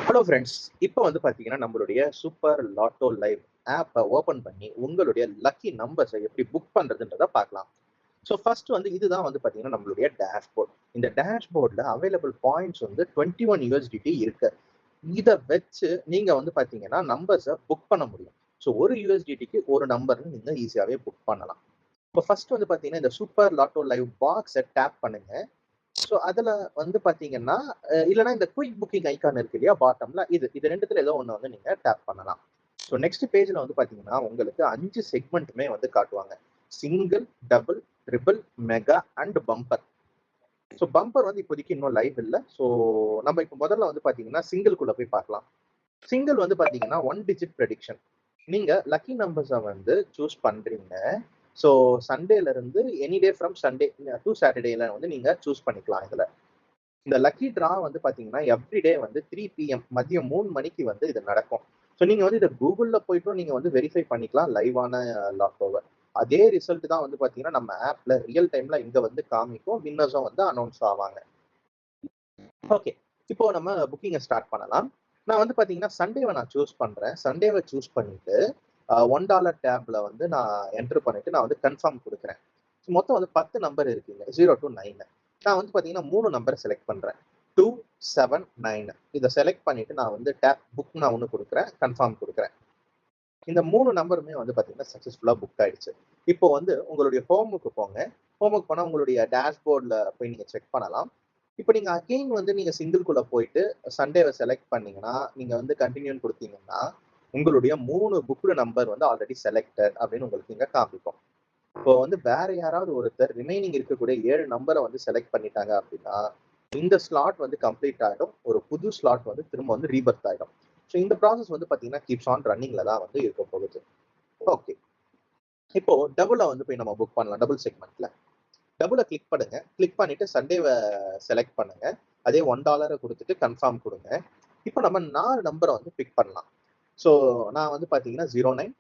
Hello friends. இப்போ வந்து பார்த்தீங்கன்னா, நம்மளுடைய சூப்பர் லாட்டோ லைவ் ஆப்ப ஓப்பன் பண்ணி, உங்களுடைய லக்கி நம்பர்ஸ எப்படி புக் பண்றதுன்றத பார்க்கலாம். ஸோ ஃபர்ஸ்ட் வந்து இதுதான் வந்து பார்த்தீங்கன்னா, நம்மளுடைய டேஷ்போர்ட். இந்த டேஷ்போர்ட்ல அவைலபிள் பாயிண்ட்ஸ் வந்து 21 USDT இருக்கு. இத வச்சு நீங்க வந்து பார்த்தீங்கன்னா, நம்பர்ஸ புக் பண்ண முடியும். ஸோ 1 USDTக்கு ஒரு நம்பர்ன்னு நீங்க ஈஸியாவே புக் பண்ணலாம். இப்போ ஃபர்ஸ்ட் வந்து பார்த்தீங்கன்னா, இந்த சூப்பர் லாட்டோ லைவ் பாக்ஸ டேப் பண்ணுங்க. ஸோ அதுல வந்து பாத்தீங்கன்னா, இல்லன்னா இந்த குயிக் புக்கிங் ஐகான் இருக்கு இல்லையா? பாட்டம்ல இது 2த்துல ஏதோ ஒண்ணு வந்து நீங்க டேப் பண்ணலாம். ஸோ நெக்ஸ்ட் பேஜ்ல வந்து பாத்தீங்கன்னா, உங்களுக்கு 5 செக்மெண்ட்டுமே வந்து காட்டுவாங்க. Single, double, triple, mega and bumper. So bumper வந்து இப்போதைக்கு இன்னும் லைவ் இல்ல. ஸோ நம்ம இப்ப முதல்ல வந்து பாத்தீங்கன்னா, சிங்கிள்குள்ள போய் பார்க்கலாம். சிங்கிள் வந்து பாத்தீங்கன்னா, 1 டிஜிட் ப்ரெடிக்ஷன். நீங்க லக்கி நம்பர்ஸ வந்து சூஸ் பண்றீங்க. ஸோ சண்டேல இருந்து any day from Sunday to சாட்டர்டேல வந்து நீங்க சூஸ் பண்ணிக்கலாம் இதுல. இந்த லக்கி டிரா வந்து பாத்தீங்கன்னா எவ்ரிடே வந்து 3 PM மதியம் 3 மணிக்கு வந்து இது நடக்கும். ஸோ நீங்க வந்து இதை கூகுள்ல போயிட்டும் நீங்க வந்து வெரிஃபை பண்ணிக்கலாம் லைவான லாட்டோவை. அதே ரிசல்ட் தான் வந்து பாத்தீங்கன்னா நம்ம ஆப்ல ரியல் டைம்ல இங்க வந்து காமிக்கும். வின்னர்ஸும் வந்து அனௌன்ஸ் ஆவாங்க. ஓகே. இப்போ நம்ம புக்கிங்க ஸ்டார்ட் பண்ணலாம். நான் வந்து பாத்தீங்கன்னா சண்டேவை நான் சூஸ் பண்றேன். சண்டேவை சூஸ் பண்ணிட்டு $1 டேப்ல வந்து நான் என்டர் பண்ணிட்டு நான் வந்து கன்ஃபார்ம் கொடுக்குறேன். மொத்தம் வந்து 10 நம்பர் இருக்குங்க. 0 to 9. நான் வந்து பாத்தீங்கன்னா 3 நம்பர் செலக்ட் பண்றேன். 2, 7, 9. இதை செலக்ட் பண்ணிட்டு நான் வந்து டேப் புக் நான் ஒண்ணு கொடுக்குறேன். கன்ஃபார்ம் கொடுக்குறேன். இந்த 3 நம்பருமே வந்து பாத்தீங்கன்னா சக்சஸ்ஃபுல்லா புக் ஆயிடுச்சு. இப்போ வந்து உங்களுடைய ஹோமுக்கு போங்க. ஹோமுக்கு போனா உங்களுடைய டேஷ்போர்ட்ல போய் நீங்க செக் பண்ணலாம். இப்போ நீங்க அகைன் வந்து நீங்க சிங்கிள்குள்ள போயிட்டு சண்டேவை செலக்ட் பண்ணீங்கன்னா, நீங்க வந்து கன்டினியூன்னு கொடுத்தீங்கன்னா, உங்களுடைய 3 புக்டு நம்பர் வந்து ஆல்ரெடி செலக்டட் அப்படின்னு உங்களுக்கு இங்க காமிக்கும். இப்போ வந்து வேற யாராவது ஒருத்தர் ரிமைனிங் இருக்கக்கூடிய 7 நம்பரை வந்து செலக்ட் பண்ணிட்டாங்க அப்படின்னா, இந்த ஸ்லாட் வந்து கம்ப்ளீட் ஆயிடும். ஒரு புது ஸ்லாட் வந்து திரும்ப வந்து ரீபர்த் ஆயிடும். ஸோ இந்த ப்ராசஸ் வந்து பாத்தீங்கன்னா கீப்ஸ் ஆன் ரன்னிங்ல தான் வந்து இருக்க போகுது. ஓகே. இப்போ டபுள வந்து போய் நம்ம புக் பண்ணலாம். டபுள் செக்மெண்ட்ல. டபுள கிளிக் பண்ணுங்க. கிளிக் பண்ணிட்டு சண்டேவ செலக்ட் பண்ணுங்க. அதே $1 கொடுத்துட்டு கன்ஃபார்ம் கொடுங்க. இப்போ நம்ம 4 நம்பரை வந்து பிக் பண்ணலாம். ஸோ நான் வந்து பாத்தீங்கன்னா 09,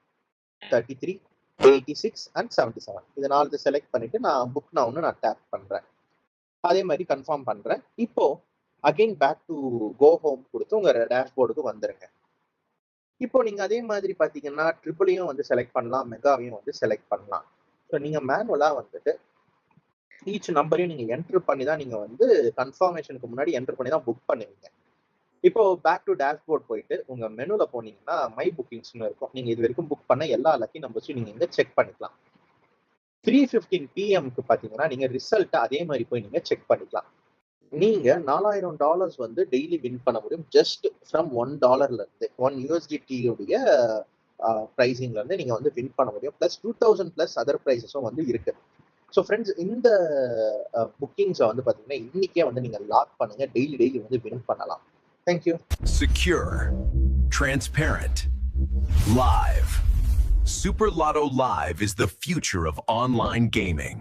33, 86 அண்ட் 77. இது 4 செலக்ட் பண்ணிட்டு நான் புக் நவுன்னு நான் டேப் பண்றேன். அதே மாதிரி கன்ஃபார்ம் பண்றேன். இப்போ again back to go home கொடுத்து உங்க டேஷ்போர்டுக்கு வந்துருங்க. இப்போ நீங்க அதே மாதிரி பாத்தீங்கன்னா ட்ரிபிளையும் வந்து செலக்ட் பண்ணலாம், மெகாவையும் வந்து செலக்ட் பண்ணலாம். ஸோ நீங்க மேனுவலா வந்துட்டு ஈச் நம்பரையும் நீங்க என்டர் பண்ணி தான் நீங்க வந்து கன்ஃபர்மேஷனுக்கு முன்னாடி என்டர் பண்ணி தான் புக் பண்ணுவீங்க. இப்போ பேக் டு டேஷ்போர்ட் போயிட்டு உங்க மெனுல போனீங்கன்னா மை புக்கிங்ஸ்னு இருக்கும். நீங்க இது வரைக்கும் புக் பண்ண எல்லா லக்கி நம்பர்ஸையும் நீங்க இங்க செக் பண்ணிக்கலாம். 3:15 PMக்கு பாத்தீங்கன்னா நீங்க ரிசல்ட் அதே மாதிரி போய் நீங்க செக் பண்ணிக்கலாம். நீங்க $4000 வந்து டெய்லி வின் பண்ண முடியும். ஜஸ்ட் ஃப்ரம் $1ல இருந்து 1 USDT உடைய பிரைசிங்ல இருந்து நீங்க வந்து வின் பண்ண முடியும். பிளஸ் 2000 பிளஸ் அதர் பிரைசஸும் வந்து இருக்கு. ஸோ ஃப்ரெண்ட்ஸ் இந்த புக்கிங்ஸை வந்து பாத்தீங்கன்னா இன்னைக்கே வந்து நீங்க லாக் பண்ணுங்க. டெய்லி வந்து வின் பண்ணலாம். Thank you. Secure, transparent, live. Super Lotto Live is the future of online gaming.